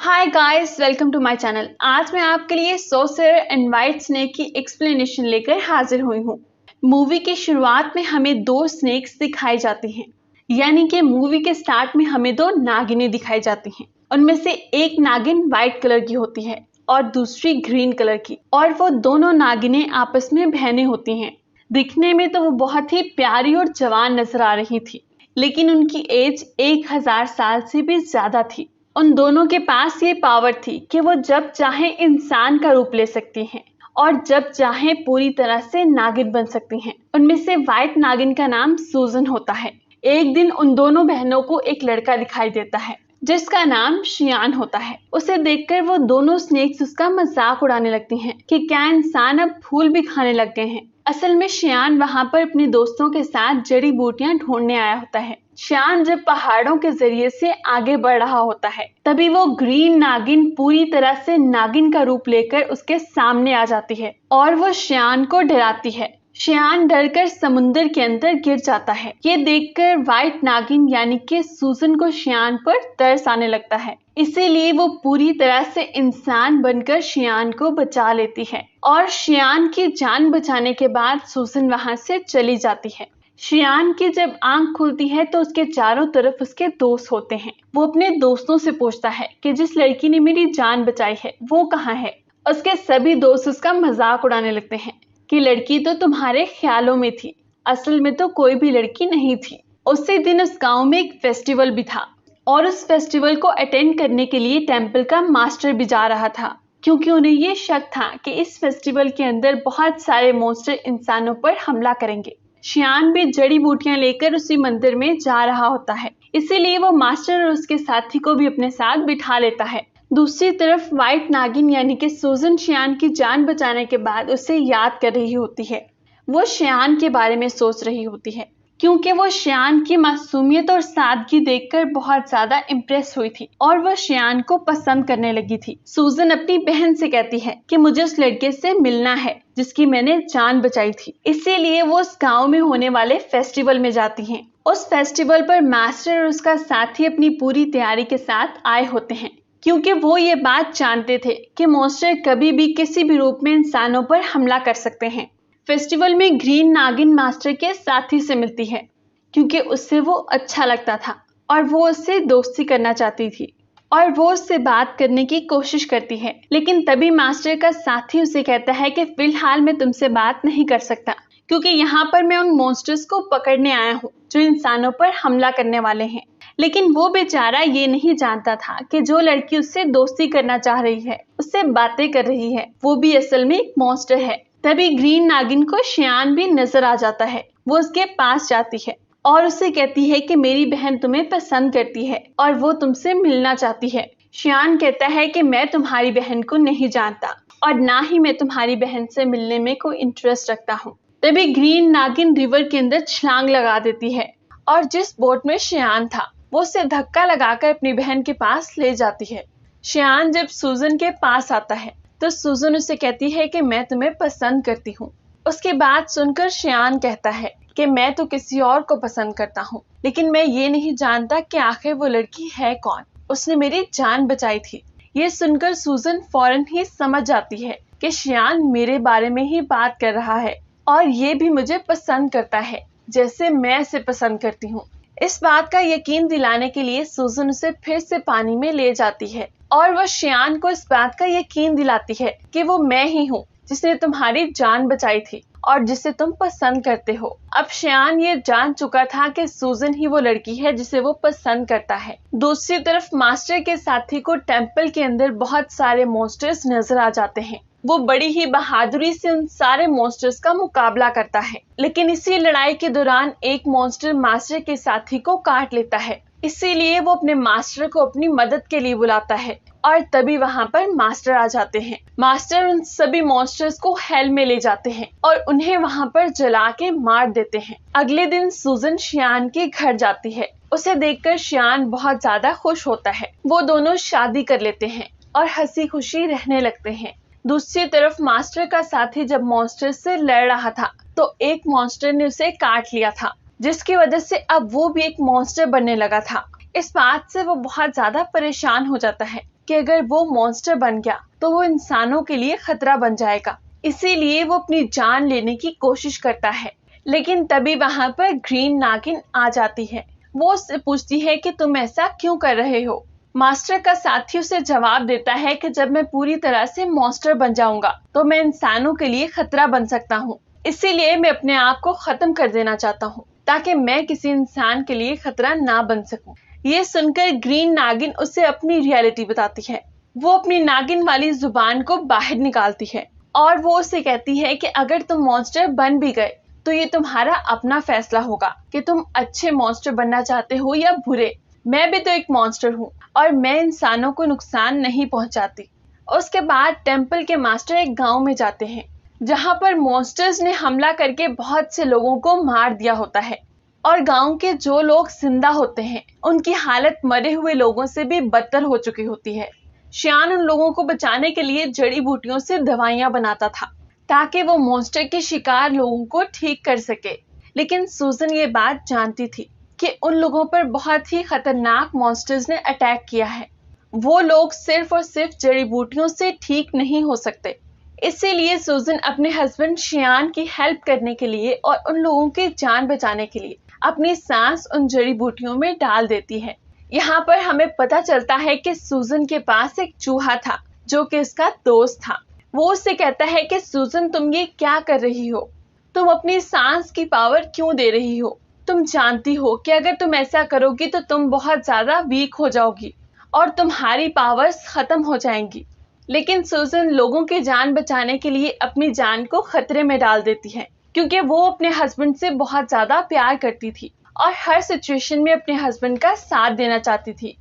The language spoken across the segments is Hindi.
Hi guys, welcome to my channel. आज मैं आपके लिए सॉर्सरर एंड वाइट स्नेक की एक्सप्लेनेशन लेकर हाजिर हुई हूँ। मूवी की शुरुआत में हमें दो स्नेक्स दिखाई जाती हैं, यानी कि मूवी के स्टार्ट में हमें दो नागिनें दिखाई जाती हैं। उनमें से एक नागिन वाइट कलर की होती है और दूसरी ग्रीन कलर की, और वो दोनों नागिनें आपस में बहनें होती हैं। दिखने में तो वो बहुत ही प्यारी और जवान नजर आ रही थी, लेकिन उनकी एज 1000 साल से भी ज्यादा थी। उन दोनों के पास ये पावर थी कि वो जब चाहे इंसान का रूप ले सकती हैं और जब चाहे पूरी तरह से नागिन बन सकती हैं। उनमें से व्हाइट नागिन का नाम सूजन होता है। एक दिन उन दोनों बहनों को एक लड़का दिखाई देता है जिसका नाम शियान होता है। उसे देखकर वो दोनों स्नेक्स उसका मजाक उड़ाने लगती हैं कि क्या इंसान अब फूल भी खाने लग गए हैं। असल में शियान वहां पर अपने दोस्तों के साथ जड़ी बूटियां ढूंढने आया होता है। शियान जब पहाड़ों के जरिए से आगे बढ़ रहा होता है, तभी वो ग्रीन नागिन पूरी तरह से नागिन का रूप लेकर उसके सामने आ जाती है और वो शियान को डराती है। शियान डरकर समुद्र के अंदर गिर जाता है। ये देखकर व्हाइट नागिन यानी कि सूजन को शियान पर तरस आने लगता है, इसीलिए वो पूरी तरह से इंसान बनकर शियान को बचा लेती है और शियान की जान बचाने के बाद सूजन वहां से चली जाती है। शियान की जब आंख खुलती है तो उसके चारों तरफ उसके दोस्त होते हैं। वो अपने दोस्तों से पूछता है कि जिस लड़की ने मेरी जान बचाई है वो कहाँ है। उसके सभी दोस्त उसका मजाक उड़ाने लगते हैं कि लड़की तो तुम्हारे ख्यालों में थी, असल में तो कोई भी लड़की नहीं थी। उसी दिन उस गांव में एक फेस्टिवल भी था और उस फेस्टिवल को अटेंड करने के लिए टेम्पल का मास्टर भी जा रहा था, क्योंकि उन्हें ये शक था कि इस फेस्टिवल के अंदर बहुत सारे मॉन्स्टर इंसानों पर हमला करेंगे। शियान भी जड़ी बूटियां लेकर उसी मंदिर में जा रहा होता है, इसीलिए वो मास्टर और उसके साथी को भी अपने साथ बिठा लेता है। दूसरी तरफ व्हाइट नागिन यानी कि सूजन शियान की जान बचाने के बाद उसे याद कर रही होती है। वो शियान के बारे में सोच रही होती है, क्योंकि वो शियान की मासूमियत और सादगी देखकर बहुत ज्यादा इम्प्रेस हुई थी और वो शियान को पसंद करने लगी थी। सूजन अपनी बहन से कहती है कि मुझे उस लड़के से मिलना है जिसकी मैंने जान बचाई थी, इसीलिए वो उस गांव में होने वाले फेस्टिवल में जाती हैं। उस फेस्टिवल पर मास्टर और उसका साथी अपनी पूरी तैयारी के साथ आए होते हैं, क्योंकि वो ये बात जानते थे कि मॉन्स्टर कभी भी किसी भी रूप में इंसानों पर हमला कर सकते हैं। फेस्टिवल में ग्रीन नागिन मास्टर के साथी से मिलती है, क्योंकि उससे वो अच्छा लगता था और वो उससे दोस्ती करना चाहती थी और वो उससे बात करने की कोशिश करती है। लेकिन तभी मास्टर का साथी उसे कहता है कि फिलहाल मैं तुमसे बात नहीं कर सकता, क्योंकि यहाँ पर मैं उन मॉन्स्टर्स को पकड़ने आया हूँ जो इंसानों पर हमला करने वाले हैं। लेकिन वो बेचारा ये नहीं जानता था कि जो लड़की उससे दोस्ती करना चाह रही है, उससे बातें कर रही है, वो भी असल में एक मॉन्स्टर है। तभी ग्रीन नागिन को शियान भी नजर आ जाता है। वो उसके पास जाती है और उससे कहती है कि मेरी बहन तुम्हें पसंद करती है और वो तुमसे मिलना चाहती है। शियान कहता है कि मैं तुम्हारी बहन को नहीं जानता और ना ही मैं तुम्हारी बहन से मिलने में कोई इंटरेस्ट रखता हूँ। तभी ग्रीन नागिन रिवर के अंदर छलांग लगा देती है और जिस बोट में शियान था वो उसे धक्का लगाकर अपनी बहन के पास ले जाती है। शियान जब सूजन के पास आता है तो सूजन उसे कहती है कि मैं तुम्हें पसंद करती हूँ। उसकी बात सुनकर शियान कहता है कि मैं तो किसी और को पसंद करता हूँ, लेकिन मैं ये नहीं जानता कि आखिर वो लड़की है कौन, उसने मेरी जान बचाई थी। ये सुनकर सूजन फौरन ही समझ जाती है कि शियान मेरे बारे में ही बात कर रहा है और ये भी मुझे पसंद करता है जैसे मैं इसे पसंद करती हूँ। इस बात का यकीन दिलाने के लिए सूजन उसे फिर से पानी में ले जाती है और वो शियान को इस बात का यकीन दिलाती है कि वो मैं ही हूँ जिसने तुम्हारी जान बचाई थी और जिसे तुम पसंद करते हो। अब शियान ये जान चुका था कि सूजन ही वो लड़की है जिसे वो पसंद करता है। दूसरी तरफ मास्टर के साथी को टेम्पल के अंदर बहुत सारे मॉन्स्टर्स नजर आ जाते हैं। वो बड़ी ही बहादुरी से उन सारे मॉन्स्टर्स का मुकाबला करता है, लेकिन इसी लड़ाई के दौरान एक मॉन्स्टर मास्टर के साथी को काट लेता है। इसीलिए वो अपने मास्टर को अपनी मदद के लिए बुलाता है और तभी वहां पर मास्टर आ जाते हैं। मास्टर उन सभी मॉन्स्टर्स को हेल में ले जाते हैं और उन्हें वहां पर जला के मार देते हैं। अगले दिन सूजन शियान के घर जाती है। उसे देखकर शियान बहुत ज्यादा खुश होता है। वो दोनों शादी कर लेते हैं और हंसी खुशी रहने लगते हैं। दूसरी तरफ मास्टर का साथी जब मॉन्स्टर से लड़ रहा था तो एक मॉन्स्टर ने उसे काट लिया था, जिसकी वजह से अब वो भी एक मॉन्स्टर बनने लगा था। इस बात से वो बहुत ज्यादा परेशान हो जाता है कि अगर वो मॉन्स्टर बन गया तो वो इंसानों के लिए खतरा बन जाएगा, इसीलिए वो अपनी जान लेने की कोशिश करता है। लेकिन तभी वहां पर ग्रीन नागिन आ जाती है। वो उससे पूछती है कि तुम ऐसा क्यों कर रहे हो। मास्टर का साथी उसे जवाब देता है कि जब मैं पूरी तरह से मॉन्स्टर बन जाऊंगा तो मैं इंसानों के लिए खतरा बन सकता हूँ, इसीलिए मैं अपने आप को खत्म कर देना चाहता हूँ ताकि मैं किसी इंसान के लिए खतरा ना बन सकूं। ये सुनकर ग्रीन नागिन उसे अपनी रियलिटी बताती है। वो अपनी नागिन वाली जुबान को बाहर निकालती है और वो उसे कहती है कि अगर तुम मॉन्स्टर बन भी गए तो ये तुम्हारा अपना फैसला होगा कि तुम अच्छे मॉन्स्टर बनना चाहते हो या बुरे। मैं भी तो एक मॉन्स्टर हूँ और मैं इंसानों को नुकसान नहीं पहुंचाती। उसके बाद टेम्पल के मास्टर एक गांव में जाते हैं जहां पर मॉन्स्टर्स ने हमला करके बहुत से लोगों को मार दिया होता है और गांव के जो लोग जिंदा होते हैं उनकी हालत मरे हुए लोगों से भी बदतर हो चुकी होती है। शियान उन लोगों को बचाने के लिए जड़ी बूटियों से दवाइयां बनाता था ताकि वो मॉन्स्टर के शिकार लोगों को ठीक कर सके। लेकिन सूजन ये बात जानती थी कि उन लोगों पर बहुत ही खतरनाक मॉन्स्टर्स ने अटैक किया है। वो लोग सिर्फ और सिर्फ जड़ी बूटियों से ठीक नहीं हो सकते। इसीलिए सूजन अपने हस्बैंड शियान की हेल्प करने के लिए और उन लोगों की जान बचाने के लिए अपनी सांस उन जड़ी बूटियों में डाल देती है। यहाँ पर हमें पता चलता है कि सूजन के पास एक चूहा था जो कि उसका दोस्त था। वो उससे कहता है कि सूजन तुम ये क्या कर रही हो, तुम अपनी सांस की पावर क्यों दे रही हो, तुम जानती हो कि अगर तुम ऐसा करोगी तो तुम बहुत ज्यादा वीक हो जाओगी और तुम्हारी पावर्स खत्म हो जाएंगी। लेकिन सूजन लोगों की जान बचाने के लिए अपनी जान को खतरे में डाल देती है क्योंकि वो अपने हस्बैंड से बहुत ज्यादा प्यार करती थी और हर सिचुएशन में अपने हस्बैंड का साथ देना चाहती थी।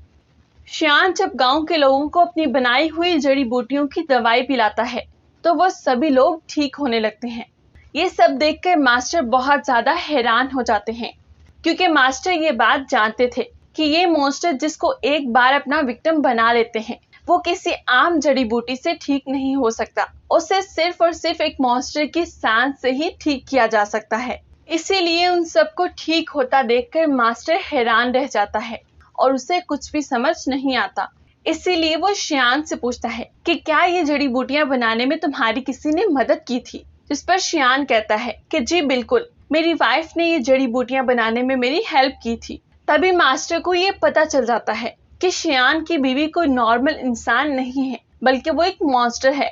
शियान जब गांव के लोगों को अपनी बनाई हुई जड़ी बूटियों की दवाई पिलाता है तो वो सभी लोग ठीक होने लगते हैं। ये सब देखकर मास्टर बहुत ज्यादा हैरान हो जाते हैं क्योंकि मास्टर ये बात जानते थे कि ये मॉन्स्टर जिसको एक बार अपना विक्टिम बना लेते हैं वो किसी आम जड़ी बूटी से ठीक नहीं हो सकता। उसे सिर्फ और सिर्फ एक मॉन्स्टर की सांस से ही ठीक किया जा सकता है। इसीलिए उन सबको ठीक होता देखकर मास्टर हैरान रह जाता है और उसे कुछ भी समझ नहीं आता। इसीलिए वो शियान से पूछता है कि क्या ये जड़ी बूटियां बनाने में तुम्हारी किसी ने मदद की थी, जिस पर शियान कहता है कि जी बिल्कुल, मेरी वाइफ ने ये जड़ी बूटियां बनाने में मेरी हेल्प की थी। तभी मास्टर को ये पता चल जाता है कि शियान की बीवी कोई नॉर्मल इंसान नहीं है बल्कि वो एक मॉन्स्टर है।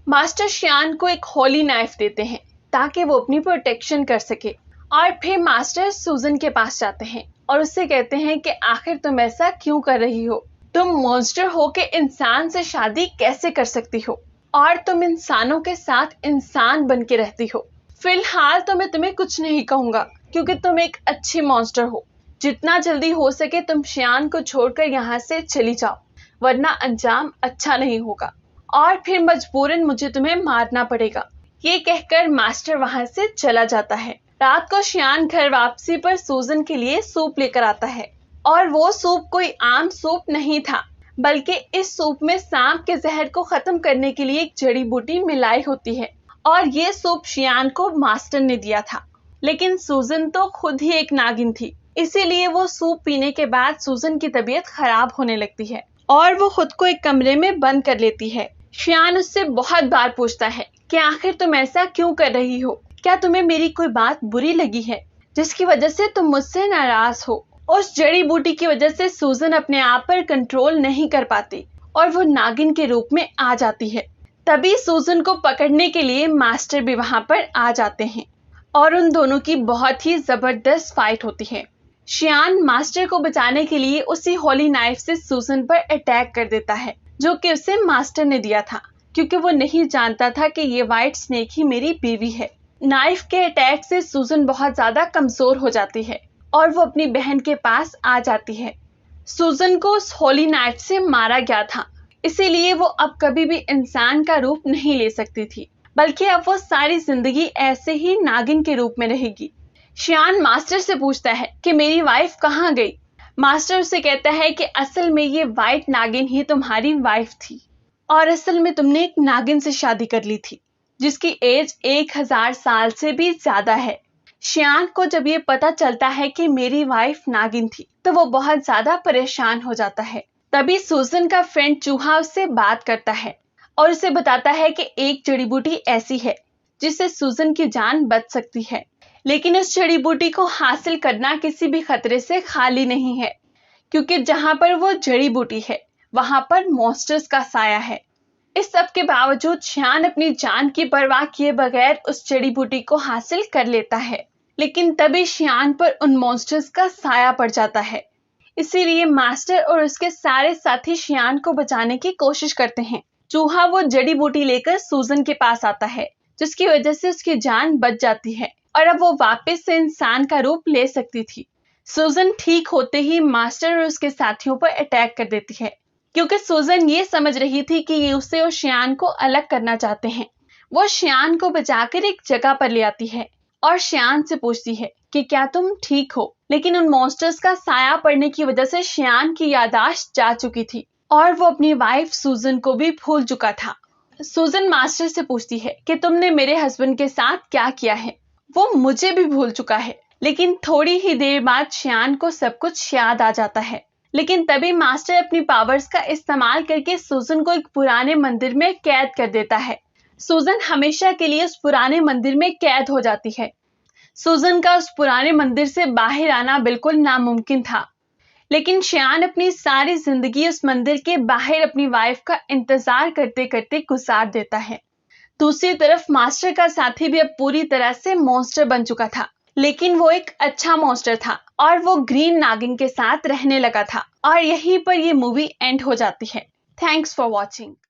मास्टर शियान को एक होली नाइफ देते हैं ताकि वो अपनी प्रोटेक्शन कर सके और फिर मास्टर सूजन के पास जाते हैं और उससे कहते हैं कि आखिर तुम ऐसा क्यों कर रही हो, तुम मॉन्स्टर हो के इंसान से शादी कैसे कर सकती हो और तुम इंसानों के साथ इंसान बन के रहती हो। फिलहाल तो मैं तुम्हें कुछ नहीं कहूंगा क्योंकि तुम एक अच्छी मॉन्स्टर हो। जितना जल्दी हो सके तुम शियान को छोड़कर यहाँ से चली जाओ वरना अंजाम अच्छा नहीं होगा और फिर मजबूरन मुझे तुम्हें मारना पड़ेगा। ये कहकर मास्टर वहां से चला जाता है। रात को शियान घर वापसी पर सूजन के लिए सूप लेकर आता है और वो सूप कोई आम सूप नहीं था बल्कि इस सूप में सांप के जहर को खत्म करने के लिए एक जड़ी बूटी मिलाई होती है और ये सूप शियान को मास्टर ने दिया था। लेकिन सूजन तो खुद ही एक नागिन थी, इसीलिए वो सूप पीने के बाद सूजन की तबीयत खराब होने लगती है और वो खुद को एक कमरे में बंद कर लेती है। शियान उससे बहुत बार पूछता है कि आखिर तुम ऐसा क्यों कर रही हो, क्या तुम्हें मेरी कोई बात बुरी लगी है जिसकी वजह से तुम मुझसे नाराज हो। उस जड़ी बूटी की वजह से सूजन अपने आप पर कंट्रोल नहीं कर पाती और वो नागिन के रूप में आ जाती है। तभी सूजन को पकड़ने के लिए मास्टर भी वहां पर आ जाते हैं और उन दोनों की बहुत ही जबरदस्त फाइट होती है। शियान मास्टर को बचाने के लिए उसी होली नाइफ से सूजन पर अटैक कर देता है जो कि उसे मास्टर ने दिया था क्योंकि वो नहीं जानता था कि ये व्हाइट स्नेक ही मेरी बीवी है। नाइफ के अटैक से सूजन बहुत ज्यादा कमजोर हो जाती है और वो अपनी बहन के पास आ जाती है। सूजन को उस होली नाइफ से मारा गया था, इसीलिए वो अब कभी भी इंसान का रूप नहीं ले सकती थी बल्कि अब वो सारी जिंदगी ऐसे ही नागिन के रूप में रहेगी। शियान मास्टर से पूछता है कि मेरी वाइफ कहाँ गई। मास्टर उसे कहता है कि असल में ये व्हाइट नागिन ही तुम्हारी वाइफ थी और असल में तुमने एक नागिन से शादी कर ली थी जिसकी एज 1000 साल से भी ज्यादा है। शियान को जब ये पता चलता है कि मेरी वाइफ नागिन थी तो वो बहुत ज्यादा परेशान हो जाता है। तभी सूजन का फ्रेंड चूहा उससे बात करता है और उसे बताता है कि एक जड़ी बूटी ऐसी है जिससे सूजन की जान बच सकती है, लेकिन इस जड़ी बूटी को हासिल करना किसी भी खतरे से खाली नहीं है, क्योंकि जहां पर वो जड़ी बूटी है वहां पर मॉन्स्टर्स का साया है। इस सब के बावजूद शियान अपनी जान की परवाह किए बगैर उस जड़ी बूटी को हासिल कर लेता है, लेकिन तभी शियान पर उन मॉन्स्टर्स का साया पड़ जाता है। इसीलिए मास्टर और उसके सारे साथी शियान को बचाने की कोशिश करते हैं। चूहा वो जड़ी बूटी लेकर सूजन के पास आता है, जिसकी वजह से उसकी जान बच जाती है और अब वो वापस से इंसान का रूप ले सकती थी। सूजन ठीक होते ही मास्टर और उसके साथियों पर अटैक कर देती है, क्योंकि सूजन ये समझ रही थी कि ये उसे और शियान को अलग करना चाहते हैं। वो शियान को बचाकर एक जगह पर ले आती है और शियान से पूछती है कि क्या तुम ठीक हो, लेकिन उन मॉन्स्टर्स का साया पड़ने की वजह से शियान की याददाश्त जा चुकी थी और वो अपनी वाइफ सूजन को भी भूल चुका था। सूजन मास्टर से पूछती है कि तुमने मेरे हस्बैंड के साथ क्या किया है। वो मुझे भी भूल चुका है, लेकिन थोड़ी ही देर बाद शियान को सब कुछ याद आ जाता है। लेकिन तभी मास्टर अपनी पावर्स का इस्तेमाल करके सूजन को एक पुराने मंदिर में कैद कर देता है। सूजन हमेशा के लिए उस पुराने मंदिर में कैद हो जाती है। सूजन का उस पुराने मंदिर से बाहर आना बिल्कुल नामुमकिन था, लेकिन शियान अपनी सारी जिंदगी उस मंदिर के बाहर अपनी वाइफ का इंतजार करते करते गुजार देता है। दूसरी तरफ मास्टर का साथी भी अब पूरी तरह से मॉन्स्टर बन चुका था, लेकिन वो एक अच्छा मॉन्स्टर था और वो ग्रीन नागिन के साथ रहने लगा था। और यहीं पर ये मूवी एंड हो जाती है। Thanks for watching.